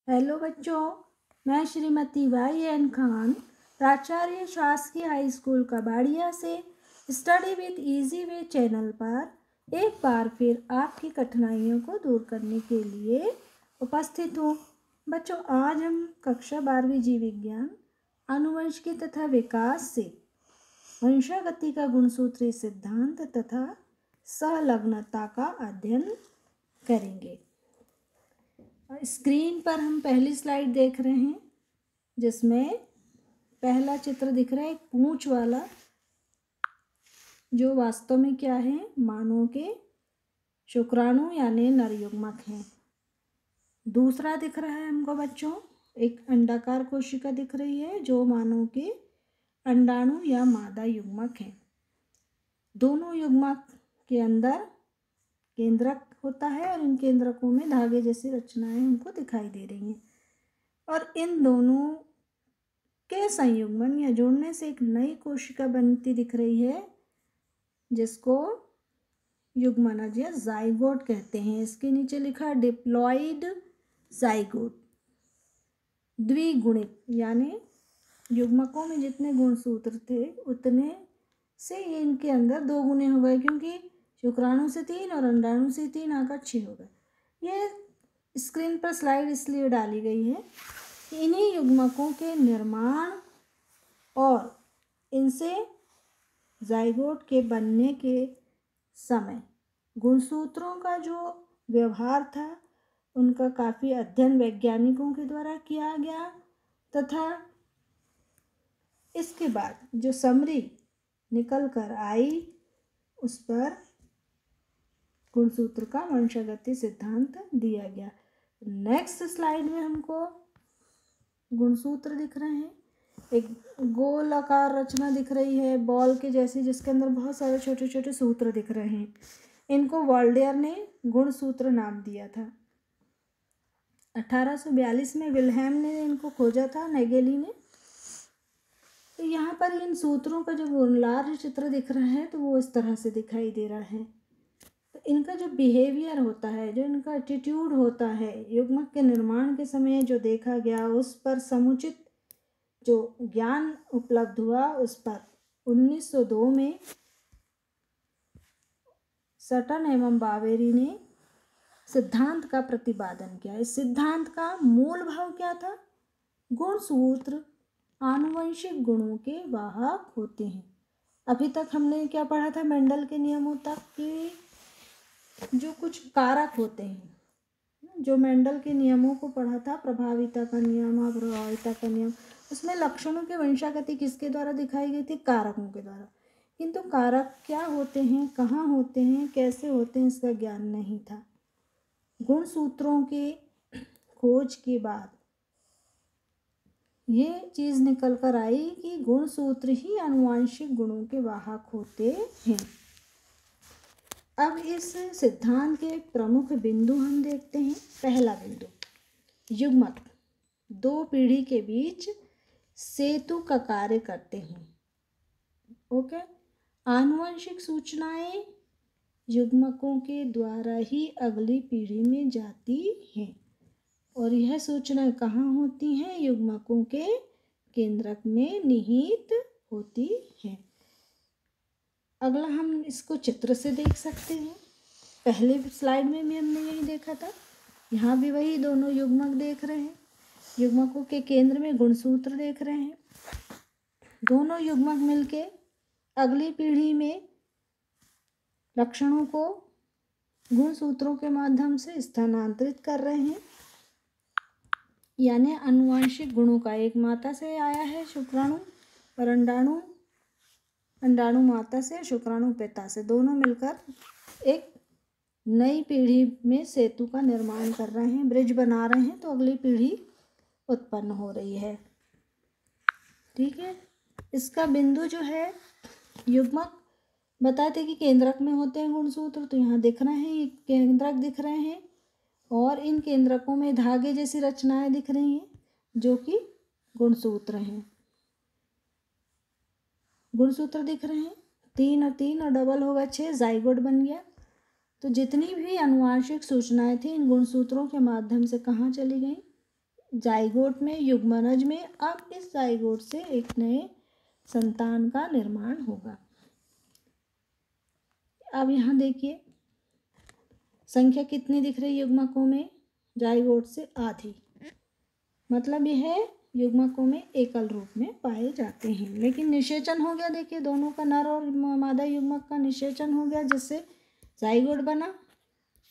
Hello बच्चों, मैं Shrimati YN Khan, प्राचार्य शासकीय हाई स्कूल कबाड़िया से study with easy way channel पर एक बार फिर आपकी कठिनाइयों को दूर करने के लिए उपस्थित हूँ। बच्चों, आज हम कक्षा 12वीं जीव विज्ञान आनुवंशिकी तथा विकास से वंशागति का गुणसूत्री सिद्धांत तथा संलग्नता का अध्ययन करेंगे। स्क्रीन पर हम पहली स्लाइड देख रहे हैं, जिसमें पहला चित्र दिख रहा है एक पूंछ वाला, जो वास्तव में क्या है, मानव के शुक्राणु यानी नर युग्मक हैं। दूसरा दिख रहा है हमको बच्चों एक अंडाकार कोशिका दिख रही है, जो मानव के अंडाणु या मादा युग्मक है। दोनों युग्मक के अंदर केंद्रक होता है और इन केंद्रकों में धागे जैसी रचनाएं हमको दिखाई दे रही हैं, और इन दोनों के संयुग्मन या जोड़ने से एक नई कोशिका बनती दिख रही है, जिसको युग्मनज या जाइगोट कहते हैं। इसके नीचे लिखा डिप्लॉइड जाइगोट। द्विगुणित यानी युग्मकों में जितने गुणसूत्र थे उतने से ये इनके अंदर 2 गुने हो गए, क्योंकि शुक्राणु से 3 और अंडाणु से 3 आकर 6 हो गए। ये स्क्रीन पर स्लाइड इसलिए डाली गई है कि इन्हीं युग्मकों के निर्माण और इनसे जाइगोट के बनने के समय गुणसूत्रों का जो व्यवहार था, उनका काफ़ी अध्ययन वैज्ञानिकों के द्वारा किया गया, तथा इसके बाद जो समरी निकल कर आई उस पर गुणसूत्र का वंशागति सिद्धांत दिया गया। नेक्स्ट स्लाइड में हमको गुणसूत्र दिख रहे हैं। एक गोलाकार रचना दिख रही है बॉल के जैसी, जिसके अंदर बहुत सारे छोटे छोटे सूत्र दिख रहे हैं। इनको वॉल्डेयर ने गुणसूत्र नाम दिया था। 1842 में विल्हेम ने इनको खोजा था, नेगेली ने। तो यहाँ पर इन सूत्रों का जो गोलाकार चित्र दिख रहा है, तो वो इस तरह से दिखाई दे रहा है। तो इनका जो बिहेवियर होता है, जो इनका एटीट्यूड होता है, युग्मक के निर्माण के समय जो देखा गया, उस पर समुचित जो ज्ञान उपलब्ध हुआ, उस पर 1902 में सटन एवं बावेरी ने सिद्धांत का प्रतिपादन किया। इस सिद्धांत का मूल भाव क्या था? गुणसूत्र आनुवंशिक गुणों के वाहक होते हैं। अभी तक हमने क्या पढ़ा था मेंडल के नियमों तक कि जो कुछ कारक होते हैं, जो मेंडल के नियमों को पढ़ा था, प्रभाविता का नियम, अप्रभाविता का नियम, उसमें लक्षणों की वंशागति किसके द्वारा दिखाई गई थी? कारकों के द्वारा। किंतु कारक क्या होते हैं, कहाँ होते हैं, कैसे होते हैं, इसका ज्ञान नहीं था। गुणसूत्रों के खोज के बाद ये चीज़ निकल कर आई कि गुणसूत्र ही आनुवांशिक गुणों के वाहक होते हैं। अब इस सिद्धांत के प्रमुख बिंदु हम देखते हैं। पहला बिंदु, युग्मक 2 पीढ़ी के बीच सेतु का कार्य करते हैं। ओके, आनुवंशिक सूचनाएं युग्मकों के द्वारा ही अगली पीढ़ी में जाती हैं, और यह सूचनाएं कहाँ होती हैं? युग्मकों के केंद्रक में निहित होती हैं। अगला हम इसको चित्र से देख सकते हैं। पहले स्लाइड में भी हमने यही देखा था, यहाँ भी वही दोनों युग्मक देख रहे हैं। युग्मकों के केंद्र में गुणसूत्र देख रहे हैं। दोनों युग्मक मिलके अगली पीढ़ी में लक्षणों को गुणसूत्रों के माध्यम से स्थानांतरित कर रहे हैं, यानी आनुवंशिक गुणों का एक माता से आया है शुक्राणु, और अंडाणु माता से, शुक्राणु पिता से, दोनों मिलकर एक नई पीढ़ी में सेतु का निर्माण कर रहे हैं, ब्रिज बना रहे हैं, तो अगली पीढ़ी उत्पन्न हो रही है। ठीक है, इसका बिंदु जो है, युग्मक बताते कि केंद्रक में होते हैं गुणसूत्र, तो यहाँ दिख रहे हैं, ये केंद्रक दिख रहे हैं, और इन केंद्रकों में धागे जैसी रचनाएं दिख रही हैं, जो कि गुणसूत्र हैं। गुणसूत्र दिख रहे हैं, 3 और 3 और डबल होगा 6, जाइगोट बन गया। तो जितनी भी आनुवांशिक सूचनाएं थी इन गुणसूत्रों के माध्यम से कहाँ चली गई? जाइगोट में, युग्मनज में, अब इस जाइगोट से एक नए संतान का निर्माण होगा। अब यहाँ देखिए संख्या कितनी दिख रही है युग्मकों में, जाइगोट से आधी, मतलब यह युग्मकों में एकल रूप में पाए जाते हैं। लेकिन निषेचन हो गया, देखिए दोनों का नर और मादा युग्मक का निषेचन हो गया, जिससे जाइगोट बना,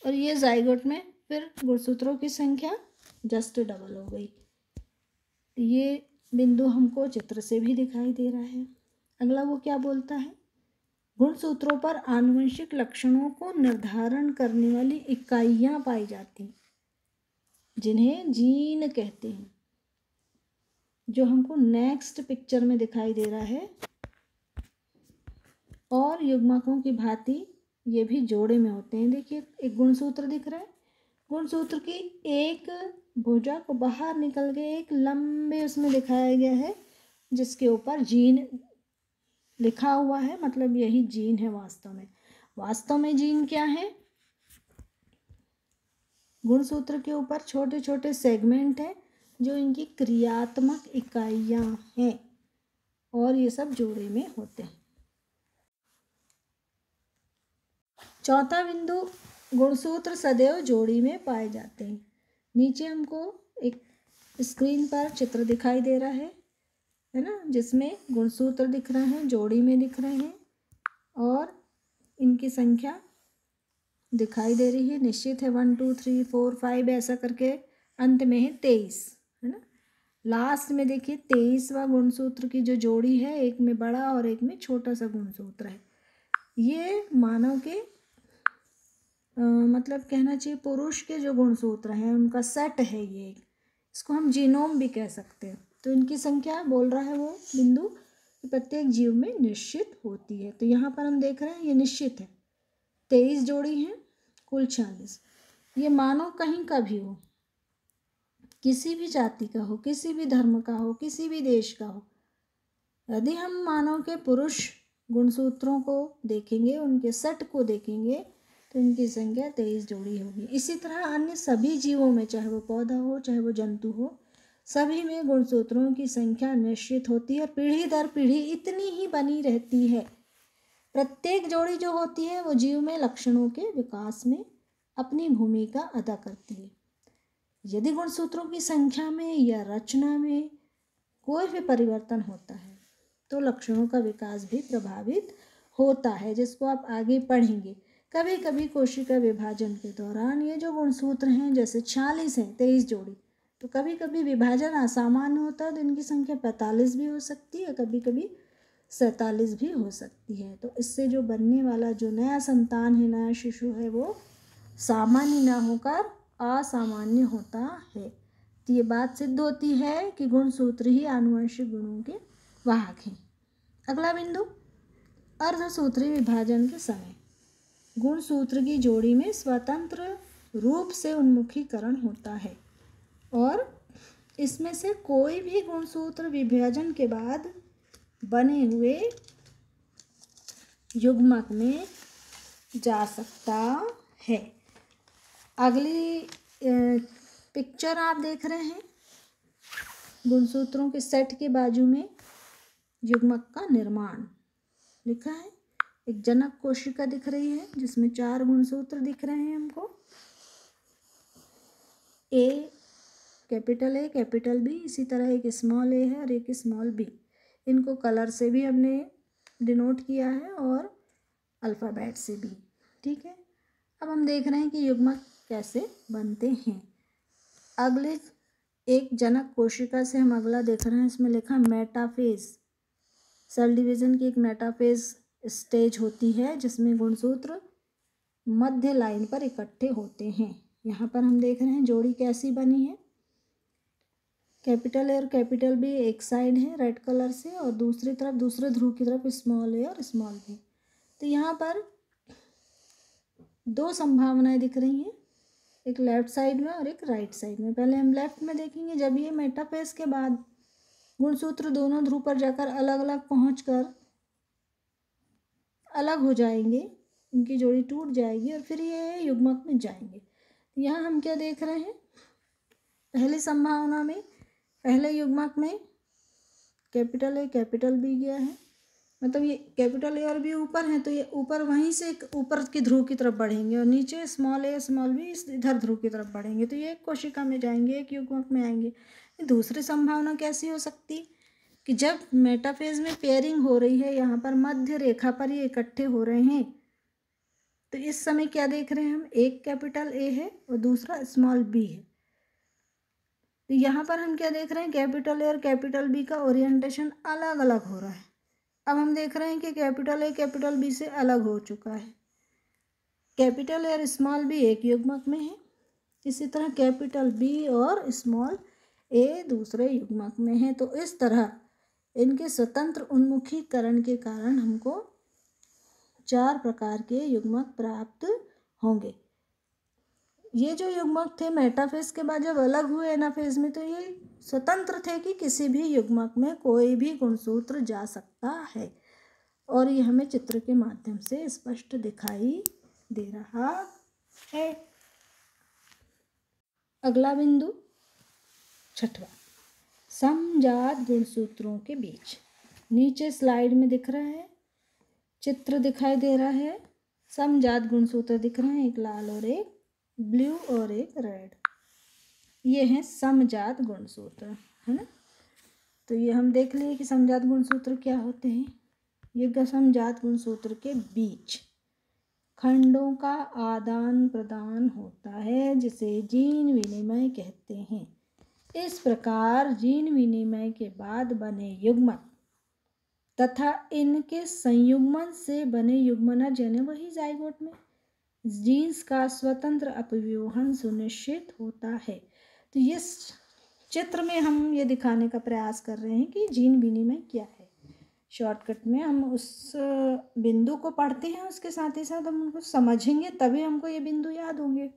और ये जाइगोट में फिर गुणसूत्रों की संख्या जस्ट डबल हो गई। ये बिंदु हमको चित्र से भी दिखाई दे रहा है। अगला वो क्या बोलता है, गुणसूत्रों पर आनुवंशिक लक्षणों को निर्धारण करने वाली इकाइयां पाई जाती जिन्हें जीन कहते हैं, जो हमको नेक्स्ट पिक्चर में दिखाई दे रहा है। और युग्मकों की भांति ये भी जोड़े में होते हैं। देखिए एक गुणसूत्र दिख रहा है, गुणसूत्र की एक भुजा को बाहर निकल के एक लंबे उसमें दिखाया गया है, जिसके ऊपर जीन लिखा हुआ है, मतलब यही जीन है वास्तव में। वास्तव में जीन क्या है, गुणसूत्र के ऊपर छोटे छोटे सेगमेंट हैं जो इनकी क्रियात्मक इकाइयां हैं, और ये सब जोड़े में होते हैं। चौथा बिंदु, गुणसूत्र सदैव जोड़ी में पाए जाते हैं। नीचे हमको एक स्क्रीन पर चित्र दिखाई दे रहा है ना, जिसमें गुणसूत्र दिख रहे हैं, जोड़ी में दिख रहे हैं, और इनकी संख्या दिखाई दे रही है, निश्चित है 1 2 3 4 5 ऐसा करके अंत में है 23, है ना। लास्ट में देखिए 23वां गुणसूत्र की जो जोड़ी है, एक में बड़ा और एक में छोटा सा गुणसूत्र है। ये मानव के मतलब कहना चाहिए पुरुष के जो गुणसूत्र हैं उनका सेट है ये, इसको हम जीनोम भी कह सकते हैं। तो इनकी संख्या बोल रहा है वो बिंदु प्रत्येक जीव में निश्चित होती है। तो यहाँ पर हम देख रहे हैं ये निश्चित है, 23 जोड़ी हैं, कुल 46। ये मानो कहीं का भी हो, किसी भी जाति का हो, किसी भी धर्म का हो, किसी भी देश का हो, यदि हम मानव के पुरुष गुणसूत्रों को देखेंगे, उनके सेट को देखेंगे, तो इनकी संख्या 23 जोड़ी होगी। इसी तरह अन्य सभी जीवों में, चाहे वो पौधा हो चाहे वो जंतु हो, सभी में गुणसूत्रों की संख्या निश्चित होती है और पीढ़ी दर पीढ़ी इतनी ही बनी रहती है। प्रत्येक जोड़ी जो होती है वो जीव में लक्षणों के विकास में अपनी भूमिका अदा करती है। यदि गुणसूत्रों की संख्या में या रचना में कोई भी परिवर्तन होता है तो लक्षणों का विकास भी प्रभावित होता है, जिसको आप आगे पढ़ेंगे। कभी कभी कोशिका विभाजन के दौरान ये जो गुणसूत्र हैं, जैसे 46 हैं 23 जोड़ी, तो कभी कभी विभाजन असामान्य होता है तो इनकी संख्या 45 भी हो सकती है, कभी कभी 47 भी हो सकती है। तो इससे जो बनने वाला जो नया संतान है, नया शिशु है, वो सामान्य ना होकर असामान्य होता है। तो ये बात सिद्ध होती है कि गुणसूत्र ही आनुवंशिक गुणों के वाहक हैं। अगला बिंदु, अर्धसूत्री विभाजन के समय गुणसूत्र की जोड़ी में स्वतंत्र रूप से उन्मुखीकरण होता है, और इसमें से कोई भी गुणसूत्र विभाजन के बाद बने हुए युग्मक में जा सकता है। अगली पिक्चर आप देख रहे हैं, गुणसूत्रों के सेट के बाजू में युग्मक का निर्माण लिखा है। एक जनक कोशिका दिख रही है जिसमें 4 गुणसूत्र दिख रहे हैं हमको, ए कैपिटल बी, इसी तरह एक स्मॉल ए है और एक स्मॉल बी। इनको कलर से भी हमने डिनोट किया है और अल्फ़ाबेट से भी, ठीक है। अब हम देख रहे हैं कि युग्मक कैसे बनते हैं। अगले एक जनक कोशिका से हम अगला देख रहे हैं, इसमें लिखा मेटाफेज। सेल डिवीजन की एक मेटाफेज स्टेज होती है जिसमें गुणसूत्र मध्य लाइन पर इकट्ठे होते हैं। यहाँ पर हम देख रहे हैं जोड़ी कैसी बनी है, कैपिटल ए और कैपिटल बी एक साइड है रेड कलर से, और दूसरी तरफ दूसरे ध्रुव की तरफ स्मॉल ए और स्मॉल बी। तो यहाँ पर 2 संभावनाएं दिख रही हैं, एक लेफ्ट साइड में और एक राइट साइड में। पहले हम लेफ्ट में देखेंगे, जब ये मेटाफेज के बाद गुणसूत्र दोनों ध्रुव पर जाकर अलग अलग पहुंचकर अलग हो जाएंगे, उनकी जोड़ी टूट जाएगी और फिर ये युग्मक में जाएंगे। यहाँ हम क्या देख रहे हैं, पहली संभावना में पहले युग्मक में कैपिटल ए कैपिटल बी गया है, मतलब ये कैपिटल ए और बी ऊपर हैं तो ये ऊपर वहीं से ऊपर की ध्रुव की तरफ बढ़ेंगे और नीचे स्मॉल ए स्मॉल बी इधर ध्रुव की तरफ बढ़ेंगे तो ये एक कोशिका में जाएंगे, एक युग्मक में आएंगे। दूसरी संभावना कैसी हो सकती कि जब मेटाफेज में पेयरिंग हो रही है, यहाँ पर मध्य रेखा पर ये इकट्ठे हो रहे हैं, तो इस समय क्या देख रहे हैं हम, एक कैपिटल ए है और दूसरा स्मॉल बी है। तो यहाँ पर हम क्या देख रहे हैं, कैपिटल ए और कैपिटल बी का ओरिएंटेशन अलग अलग हो रहा है। अब हम देख रहे हैं कि कैपिटल ए कैपिटल बी से अलग हो चुका है। कैपिटल ए और स्मॉल बी एक युग्मक में है, इसी तरह कैपिटल बी और स्मॉल ए दूसरे युग्मक में है। तो इस तरह इनके स्वतंत्र उन्मुखीकरण के कारण हमको 4 प्रकार के युग्मक प्राप्त होंगे। ये जो युग्मक थे मेटाफेज के बाद जब अलग हुए एनाफेज में, तो ये स्वतंत्र थे कि किसी भी युग्मक में कोई भी गुणसूत्र जा सकता है, और ये हमें चित्र के माध्यम से स्पष्ट दिखाई दे रहा है। अगला बिंदु 6वां, समजात गुणसूत्रों के बीच। नीचे स्लाइड में दिख रहा है, चित्र दिखाई दे रहा है, समजात गुणसूत्र दिख रहे हैं, एक लाल और एक ब्लू और एक रेड। ये हैं समजात गुणसूत्र, है ना। तो ये हम देख लिए कि समजात गुणसूत्र क्या होते हैं। ये समजात गुणसूत्र के बीच खंडों का आदान प्रदान होता है, जिसे जीन विनिमय कहते हैं। इस प्रकार जीन विनिमय के बाद बने युग्मक तथा इनके संयुग्मन से बने युग्मनज यानी वही जाइगोट में जीन्स का स्वतंत्र अपव्यूहन सुनिश्चित होता है। तो ये चित्र में हम ये दिखाने का प्रयास कर रहे हैं कि जीन विनिमय क्या है। शॉर्टकट में हम उस बिंदु को पढ़ते हैं, उसके साथ ही साथ हम उनको समझेंगे, तभी हमको ये बिंदु याद होंगे।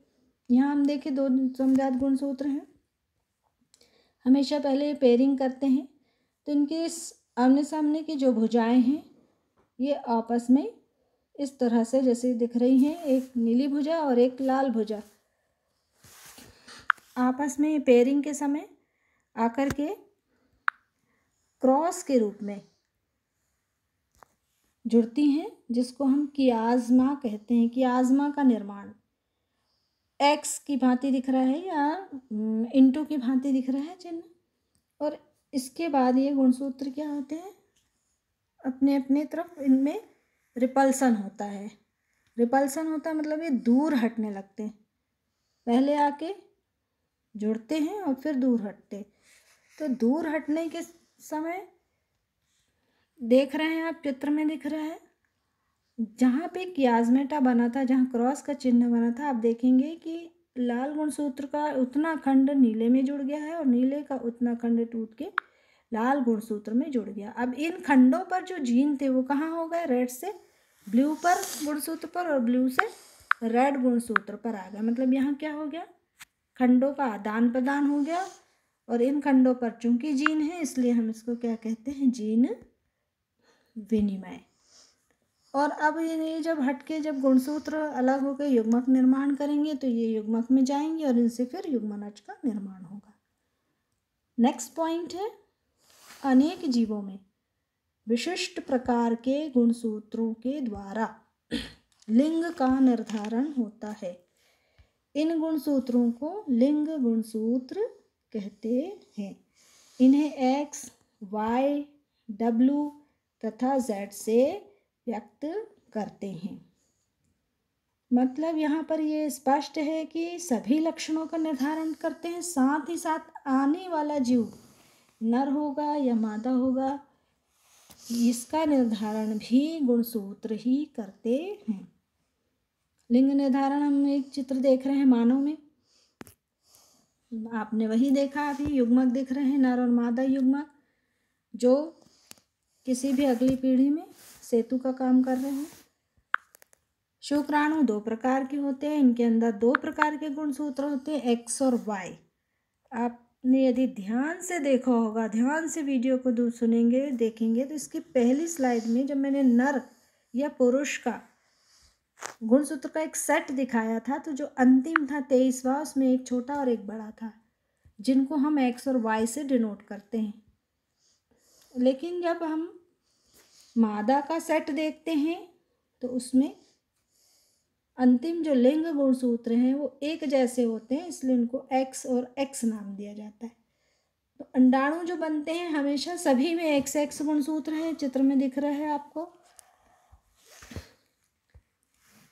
यहाँ हम देखें 2 समजात गुणसूत्र हैं। हमेशा पहले पेयरिंग करते हैं तो इनके आमने सामने की जो भुजाएं हैं ये आपस में इस तरह से जैसे दिख रही हैं, एक नीली भुजा और एक लाल भुजा आपस में पेयरिंग के समय आकर के क्रॉस के रूप में जुड़ती हैं, जिसको हम कियाज़मा कहते हैं। कियाज़मा का निर्माण एक्स की भांति दिख रहा है या इंटू की भांति दिख रहा है चिन्ह, और इसके बाद ये गुणसूत्र क्या होते हैं, अपने अपने तरफ इनमें रिपल्सन होता है। रिपल्सन होता है मतलब ये दूर हटने लगते हैं, पहले आके जुड़ते हैं और फिर दूर हटते। तो दूर हटने के समय देख रहे हैं आप, चित्र में दिख रहा है, जहाँ पे कियाज़मेटा बना था, जहाँ क्रॉस का चिन्ह बना था, आप देखेंगे कि लाल गुणसूत्र का उतना खंड नीले में जुड़ गया है और नीले का उतना खंड टूट के लाल गुणसूत्र में जुड़ गया। अब इन खंडों पर जो जीन थे वो कहाँ हो गए, रेड से ब्लू पर गुणसूत्र पर और ब्लू से रेड गुणसूत्र पर आ गया। मतलब यहाँ क्या हो गया, खंडों का आदान प्रदान हो गया, और इन खंडों पर चूंकि जीन है इसलिए हम इसको क्या कहते हैं, जीन विनिमय। और अब ये जब हटके जब गुणसूत्र अलग होकर युग्मक निर्माण करेंगे तो ये युग्मक में जाएंगे और इनसे फिर युग्मनज का निर्माण होगा। नेक्स्ट पॉइंट है, अनेक जीवों में विशिष्ट प्रकार के गुणसूत्रों के द्वारा लिंग का निर्धारण होता है। इन गुणसूत्रों को लिंग गुणसूत्र कहते हैं। इन्हें एक्स, वाई, डब्ल्यू तथा जेड से व्यक्त करते हैं। मतलब यहाँ पर ये स्पष्ट है कि सभी लक्षणों का निर्धारण करते हैं, साथ ही साथ आने वाला जीव नर होगा या मादा होगा इसका निर्धारण भी गुणसूत्र ही करते हैं। लिंग निर्धारण हम एक चित्र देख रहे हैं मानव में, आपने वही देखा, अभी युग्मक दिख रहे हैं, नर और मादा युग्मक, जो किसी भी अगली पीढ़ी में सेतु का काम कर रहे हैं। शुक्राणु 2 प्रकार के होते हैं, इनके अंदर 2 प्रकार के गुणसूत्र होते हैं, एक्स और वाई। आपने यदि ध्यान से देखा होगा, ध्यान से वीडियो को सुनेंगे देखेंगे तो इसकी पहली स्लाइड में जब मैंने नर या पुरुष का गुणसूत्र का एक सेट दिखाया था, तो जो अंतिम था 23वां, उसमें एक छोटा और एक बड़ा था। जिनको हम एक्स और वाई से डिनोट करते हैं। लेकिन जब हम मादा का सेट देखते हैं तो उसमें अंतिम जो लिंग गुणसूत्र हैं वो एक जैसे होते हैं, इसलिए उनको एक्स और एक्स नाम दिया जाता है। तो अंडाणु जो बनते हैं हमेशा सभी में एक्स एक्स गुणसूत्र हैं, चित्र में दिख रहा है आपको।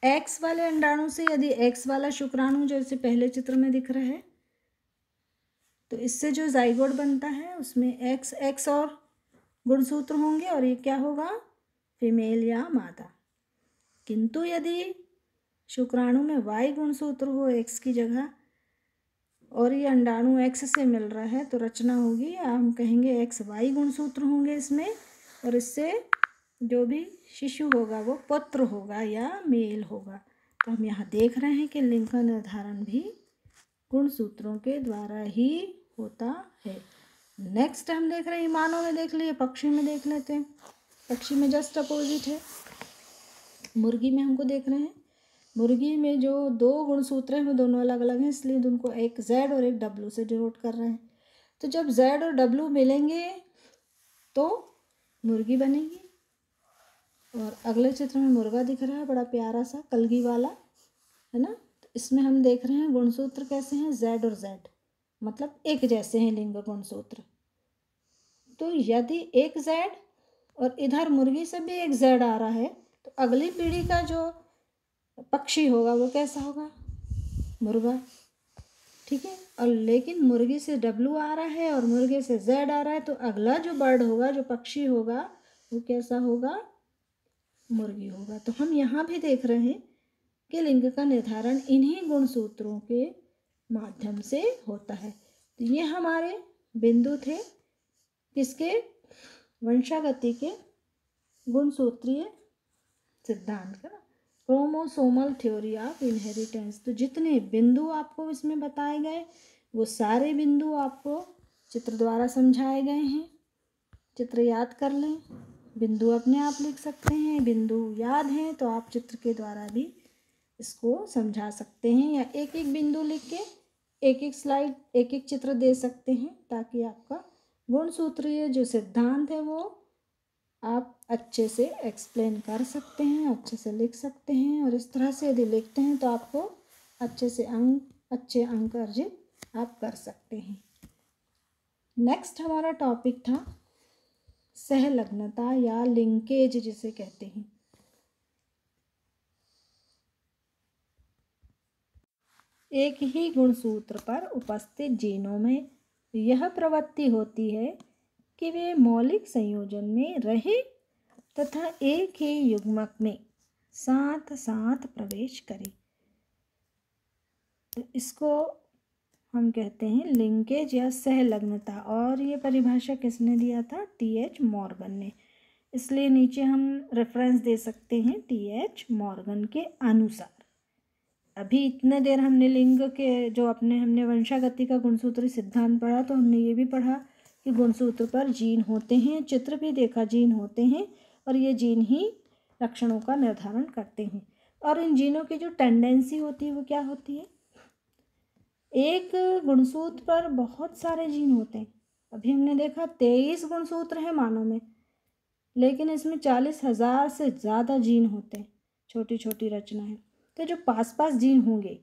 एक्स वाले अंडाणु से यदि एक्स वाला शुक्राणु जैसे पहले चित्र में दिख रहा है, तो इससे जो जाइगोट बनता है उसमें एक्स एक्स और गुणसूत्र होंगे और ये क्या होगा, फीमेल या मादा। किंतु यदि शुक्राणु में वाई गुणसूत्र हो एक्स की जगह और ये अंडाणु एक्स से मिल रहा है, तो रचना होगी, हम कहेंगे एक्स वाई गुणसूत्र होंगे इसमें, और इससे जो भी शिशु होगा वो पुत्र होगा या मेल होगा। तो हम यहाँ देख रहे हैं कि लिंग का निर्धारण भी गुणसूत्रों के द्वारा ही होता है। नेक्स्ट हम देख रहे हैं, मानव में देख लिए, पक्षी में देख लेते हैं। पक्षी में जस्ट अपोजिट है, मुर्गी में हमको देख रहे हैं। मुर्गी में जो दो गुणसूत्र हैं वो दोनों अलग अलग हैं, इसलिए उनको एक जेड और एक डब्लू से डिनोट कर रहे हैं। तो जब जेड और डब्लू मिलेंगे तो मुर्गी बनेगी। और अगले चित्र में मुर्गा दिख रहा है, बड़ा प्यारा सा कलगी वाला, है ना। तो इसमें हम देख रहे हैं गुणसूत्र कैसे हैं, जेड और जेड, मतलब एक जैसे हैं लिंग गुणसूत्र। तो यदि एक जेड और इधर मुर्गी से भी एक जेड आ रहा है, तो अगली पीढ़ी का जो पक्षी होगा वो कैसा होगा, मुर्गा, ठीक है। और लेकिन मुर्गी से डब्लू आ रहा है और मुर्गे से जेड आ रहा है, तो अगला जो बर्ड होगा, जो पक्षी होगा, वो कैसा होगा, मुर्गी होगा। तो हम यहाँ भी देख रहे हैं कि लिंग का निर्धारण इन्हीं गुणसूत्रों के माध्यम से होता है। तो ये हमारे बिंदु थे किसके, वंशागति के गुणसूत्रीय सिद्धांत का, क्रोमोसोमल थ्योरी ऑफ इनहेरिटेंस। तो जितने बिंदु आपको इसमें बताए गए वो सारे बिंदु आपको चित्र द्वारा समझाए गए हैं। चित्र याद कर लें, बिंदु अपने आप लिख सकते हैं, बिंदु याद हैं तो आप चित्र के द्वारा भी इसको समझा सकते हैं, या एक एक बिंदु लिख के एक एक स्लाइड एक एक चित्र दे सकते हैं, ताकि आपका गुणसूत्रीय जो सिद्धांत है वो आप अच्छे से एक्सप्लेन कर सकते हैं, अच्छे से लिख सकते हैं। और इस तरह से यदि लिखते हैं तो आपको अच्छे अंक अर्जित आप कर सकते हैं। नेक्स्ट हमारा टॉपिक था सहलग्नता या लिंकेज जिसे कहते हैं। एक ही गुणसूत्र पर उपस्थित जीनों में यह प्रवृत्ति होती है कि वे मौलिक संयोजन में रहे तथा एक ही युग्मक में साथ साथ प्रवेश करें। तो इसको हम कहते हैं लिंकेज या सहलग्नता, और ये परिभाषा किसने दिया था, टी.एच. मॉर्गन ने। इसलिए नीचे हम रेफरेंस दे सकते हैं टी.एच. मॉर्गन के अनुसार। अभी इतने देर हमने लिंग के जो हमने वंशागति का गुणसूत्री सिद्धांत पढ़ा, तो हमने ये भी पढ़ा कि गुणसूत्र पर जीन होते हैं, चित्र भी देखा जीन होते हैं, और ये जीन ही लक्षणों का निर्धारण करते हैं। और इन जीनों की जो टेंडेंसी होती है वो क्या होती है, एक गुणसूत्र पर बहुत सारे जीन होते हैं। अभी हमने देखा 23 गुणसूत्र हैं मानव में, लेकिन इसमें 40,000 से ज़्यादा जीन होते हैं, छोटी छोटी रचनाएं। तो जो पास पास जीन होंगे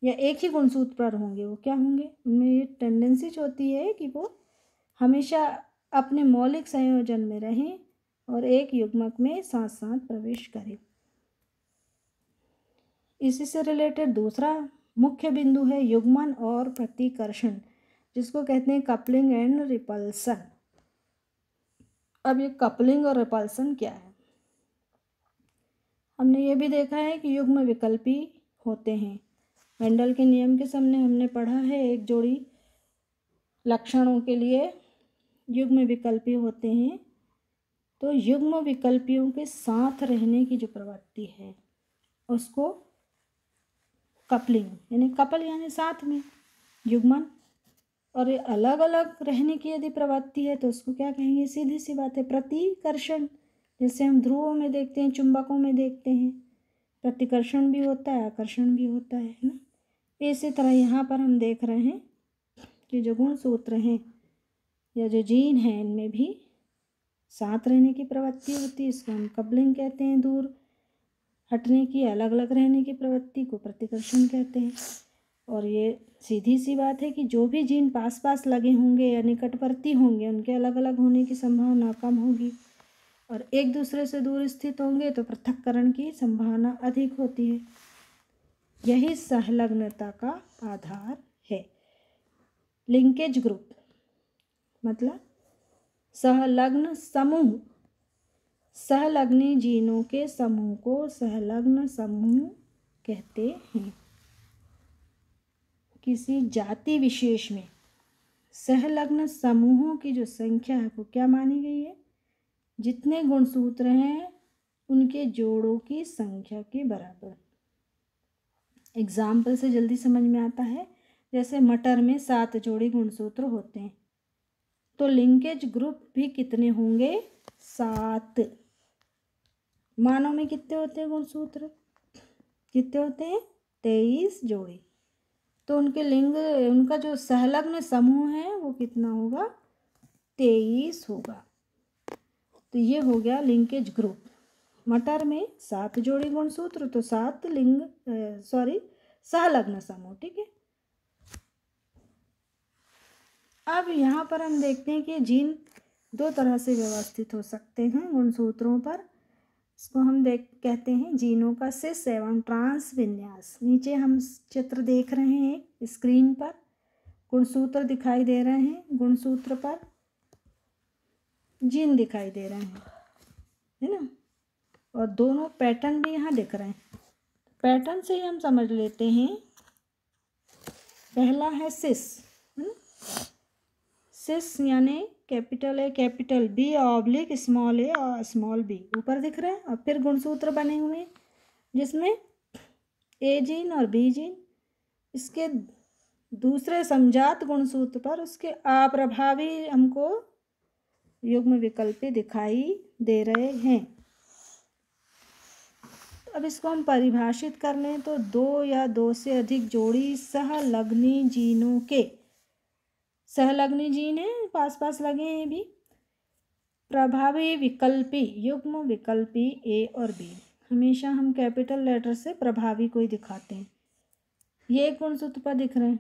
या एक ही गुणसूत्र पर होंगे वो क्या होंगे, उनमें ये टेंडेंसी होती है कि वो हमेशा अपने मौलिक संयोजन में रहें और एक युग्मक में साथ साथ प्रवेश करें। इसी से रिलेटेड दूसरा मुख्य बिंदु है युग्मन और प्रतिकर्षण, जिसको कहते हैं कपलिंग एंड रिपल्सन। अब ये कपलिंग और रिपल्सन क्या है, हमने ये भी देखा है कि युग्म विकल्पी होते हैं। मेंडल के नियम के सामने हमने पढ़ा है, एक जोड़ी लक्षणों के लिए युग्म विकल्पी होते हैं। तो युग्म विकल्पियों के साथ रहने की जो प्रवृत्ति है उसको कपलिंग, यानी कपल यानी साथ में युग्मन, और ये अलग अलग रहने की यदि प्रवृत्ति है तो उसको क्या कहेंगे, सीधी सी बात है प्रतिकर्षण। जैसे हम ध्रुवों में देखते हैं, चुंबकों में देखते हैं, प्रतिकर्षण भी होता है आकर्षण भी होता है ना। इसी तरह यहाँ पर हम देख रहे हैं कि जो गुणसूत्र हैं या जो जीन हैं इनमें भी साथ रहने की प्रवृत्ति होती है, इसको हम कपलिंग कहते हैं। दूर हटने की, अलग अलग रहने की प्रवृत्ति को प्रतिकर्षण कहते हैं। और ये सीधी सी बात है कि जो भी जीन पास पास लगे होंगे या निकटवर्ती होंगे उनके अलग अलग होने की संभावना कम होगी, और एक दूसरे से दूर स्थित होंगे तो पृथक्करण की संभावना अधिक होती है। यही सहलग्नता का आधार है। लिंकेज ग्रुप मतलब सहलग्न समूह, सहलग्नी जीनों के समूह को सहलग्न समूह कहते हैं। किसी जाति विशेष में सहलग्न समूहों की जो संख्या है वो क्या मानी गई है? जितने गुणसूत्र हैं उनके जोड़ों की संख्या के बराबर। एग्जाम्पल से जल्दी समझ में आता है, जैसे मटर में 7 जोड़ी गुणसूत्र होते हैं, तो लिंकेज ग्रुप भी कितने होंगे? 7। मानव में कितने होते हैं गुणसूत्र? कितने होते हैं? 23 जोड़ी। तो उनके लिंग, उनका जो सहलग्न समूह है वो कितना होगा? 23 होगा। तो ये हो गया लिंकेज ग्रुप। मटर में 7 जोड़ी गुणसूत्र तो 7 सहलग्न समूह। ठीक है। अब यहाँ पर हम देखते हैं कि जीन 2 तरह से व्यवस्थित हो सकते हैं गुणसूत्रों पर। इसको हम कहते हैं जीनों का सिस एवं ट्रांस विन्यास। नीचे हम चित्र देख रहे हैं स्क्रीन पर, गुणसूत्र दिखाई दे रहे हैं, गुणसूत्र पर जीन दिखाई दे रहे हैं, है ना, और दोनों पैटर्न भी यहाँ दिख रहे हैं। पैटर्न से ही हम समझ लेते हैं। पहला है सिस, है ना, सिस यानी capital A capital B oblique small A और स्मॉल बी ऊपर दिख रहा है, और फिर गुणसूत्र बने हुए हैं जिसमें ए जीन और बी जीन, इसके दूसरे समजात गुणसूत्र पर उसके अप्रभावी हमको युग्म विकल्पी दिखाई दे रहे हैं। अब इसको हम परिभाषित कर लें तो 2 या 2 से अधिक जोड़ी सहलग्नी जीनों के, सहलग्नी जीन है पास पास लगे हैं भी, प्रभावी विकल्पी युग्म विकल्पी ए और बी। हमेशा हम कैपिटल लेटर से प्रभावी को ही दिखाते हैं। ये एक गुणसूत्र पर दिख रहे हैं,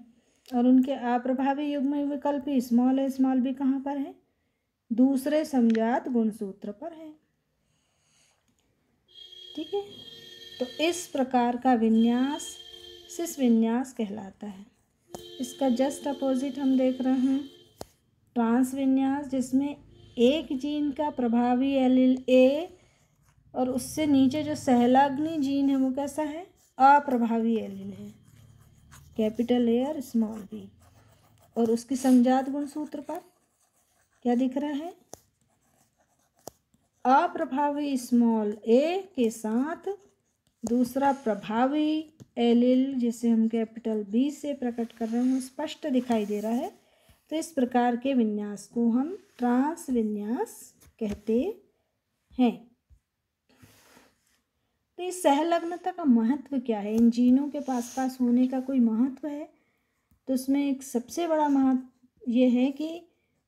और उनके अप्रभावी युग्म विकल्पी स्मॉल ए स्मॉल बी कहाँ पर है? दूसरे समजात गुणसूत्र पर है। ठीक है। तो इस प्रकार का विन्यास सिस विन्यास कहलाता है। इसका जस्ट अपोजिट हम देख रहे हैं ट्रांस विन्यास, जिसमें एक जीन का प्रभावी एलील ए और उससे नीचे जो सहलग्नी जीन है वो कैसा है? अप्रभावी एलील है, कैपिटल ए और स्मॉल बी, और उसकी समजात गुणसूत्र पर क्या दिख रहा है? अप्रभावी स्मॉल ए के साथ दूसरा प्रभावी एलील जिसे हम कैपिटल बी से प्रकट कर रहे हैं स्पष्ट दिखाई दे रहा है। तो इस प्रकार के विन्यास को हम ट्रांस विन्यास कहते हैं। तो इस सहलग्नता का महत्व क्या है? इन जीनों के पास पास होने का कोई महत्व है? तो उसमें एक सबसे बड़ा महत्व ये है कि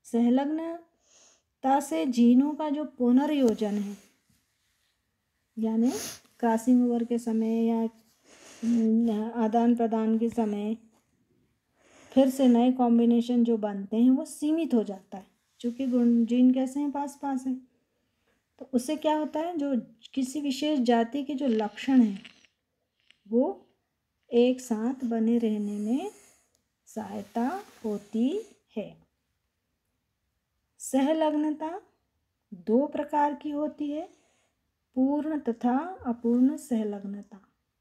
सहलग्नता से जीनों का जो पुनर्योजन है, यानी क्रॉसिंग ओवर के समय या आदान प्रदान के समय फिर से नए कॉम्बिनेशन जो बनते हैं वो सीमित हो जाता है, क्योंकि जीन कैसे हैं? पास पास हैं। तो उससे क्या होता है, जो किसी विशेष जाति के जो लक्षण हैं वो एक साथ बने रहने में सहायता होती है। सहलग्नता 2 प्रकार की होती है, पूर्ण तथा अपूर्ण सहलग्नता,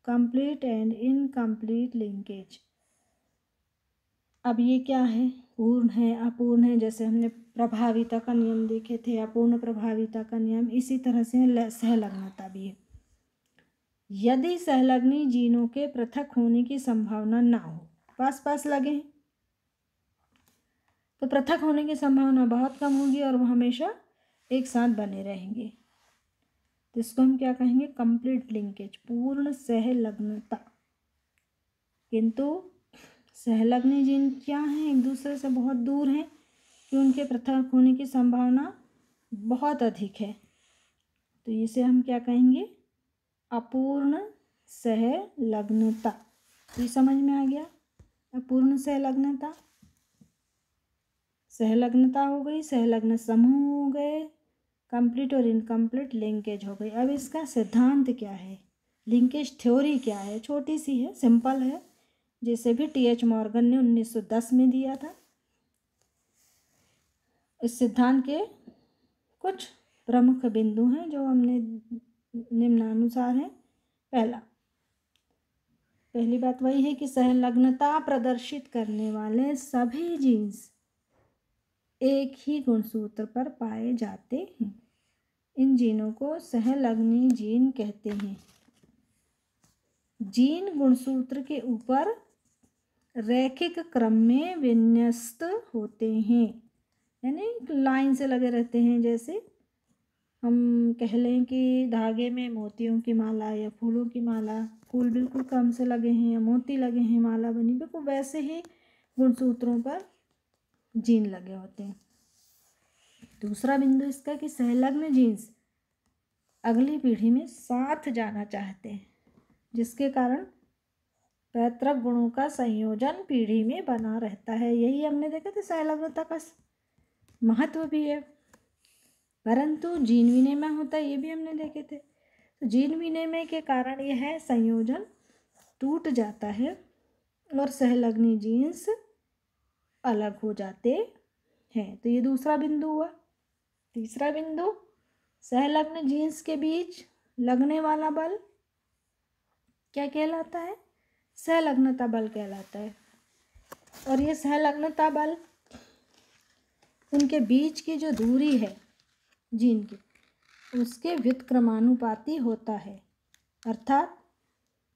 कंप्लीट एंड इनकम्प्लीट लिंकेज। अब ये क्या है? पूर्ण है, अपूर्ण है। जैसे हमने प्रभाविता का नियम देखे थे, अपूर्ण प्रभाविता का नियम, इसी तरह से सहलग्नता भी है। यदि सहलग्नी जीनों के पृथक होने की संभावना ना हो, पास पास लगे हैं, तो पृथक होने की संभावना बहुत कम होगी और वो हमेशा एक साथ बने रहेंगे। तो इसको हम क्या कहेंगे? कंप्लीट लिंकेज, पूर्ण सहलग्नता। किंतु सहलग्नी जीन क्या हैं, एक दूसरे से बहुत दूर हैं कि उनके पृथक होने की संभावना बहुत अधिक है। तो इसे हम क्या कहेंगे, अपूर्ण सहलग्नता। ये समझ में आ गया, अपूर्ण सहलग्नता। सहलग्नता हो गई, सहलग्न समूह हो गए, कंप्लीट और इनकम्प्लीट लिंकेज हो गई। अब इसका सिद्धांत क्या है, लिंकेज थ्योरी क्या है, छोटी सी है, सिंपल है, जिसे भी टी.एच. मॉर्गन ने 1910 में दिया था। इस सिद्धांत के कुछ प्रमुख बिंदु हैं जो हमने निम्नानुसार हैं। पहली बात वही है कि सहलग्नता प्रदर्शित करने वाले सभी जीन्स एक ही गुणसूत्र पर पाए जाते हैं। इन जीनों को सहलग्नी जीन कहते हैं। जीन गुणसूत्र के ऊपर रैखिक क्रम में विन्यस्त होते हैं, यानी लाइन से लगे रहते हैं। जैसे हम कह लें कि धागे में मोतियों की माला या फूलों की माला, फूल बिल्कुल कम से लगे हैं या मोती लगे हैं, माला बनी, बिल्कुल वैसे ही गुणसूत्रों पर जीन लगे होते हैं। दूसरा बिंदु इसका कि सहलग्न जीन्स अगली पीढ़ी में साथ जाना चाहते हैं, जिसके कारण पैतृक गुणों का संयोजन पीढ़ी में बना रहता है। यही हमने देखा था, सहलग्नता का महत्व भी है। परंतु जीन विनिमय होता है, ये भी हमने देखे थे। तो जीन विनिमय के कारण यह संयोजन टूट जाता है और सहलग्नी जीन्स अलग हो जाते हैं। तो ये दूसरा बिंदु हुआ। तीसरा बिंदु, सहलग्न जीन्स के बीच लगने वाला बल क्या कहलाता है, सहलग्नता बल कहलाता है। और ये सहलग्नता बल उनके बीच की जो दूरी है जीन की, उसके व्युत्क्रमानुपाती होता है। अर्थात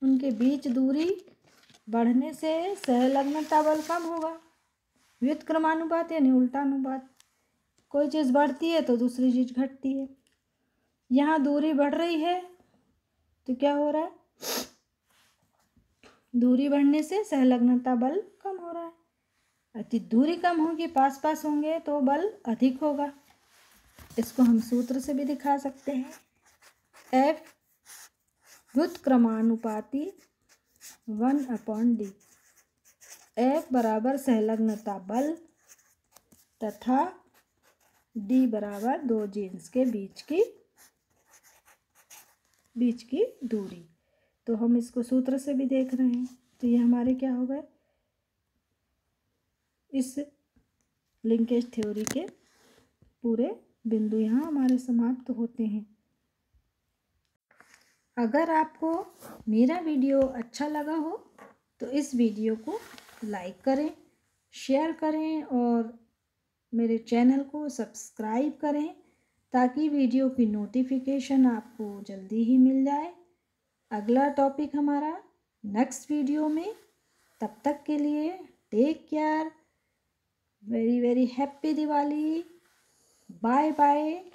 उनके बीच दूरी बढ़ने से सहलग्नता बल कम होगा। व्युत्क्रमानुपात यानी उल्टा अनुपात, कोई चीज़ बढ़ती है तो दूसरी चीज़ घटती है। यहाँ दूरी बढ़ रही है तो क्या हो रहा है, दूरी बढ़ने से सहलग्नता बल कम हो रहा है। यदि दूरी कम होगी, पास पास होंगे, तो बल अधिक होगा। इसको हम सूत्र से भी दिखा सकते हैं। F व्युत्क्रमानुपाती 1/d। F बराबर सहलग्नता बल तथा D बराबर दो जीन्स के बीच की दूरी। तो हम इसको सूत्र से भी देख रहे हैं। तो ये हमारे क्या हो गए, इस लिंकेज थ्योरी के पूरे बिंदु यहाँ हमारे समाप्त होते हैं। अगर आपको मेरा वीडियो अच्छा लगा हो तो इस वीडियो को लाइक करें, शेयर करें और मेरे चैनल को सब्सक्राइब करें, ताकि वीडियो की नोटिफिकेशन आपको जल्दी ही मिल जाए। अगला टॉपिक हमारा नेक्स्ट वीडियो में। तब तक के लिए take care, very very happy Diwali, bye bye.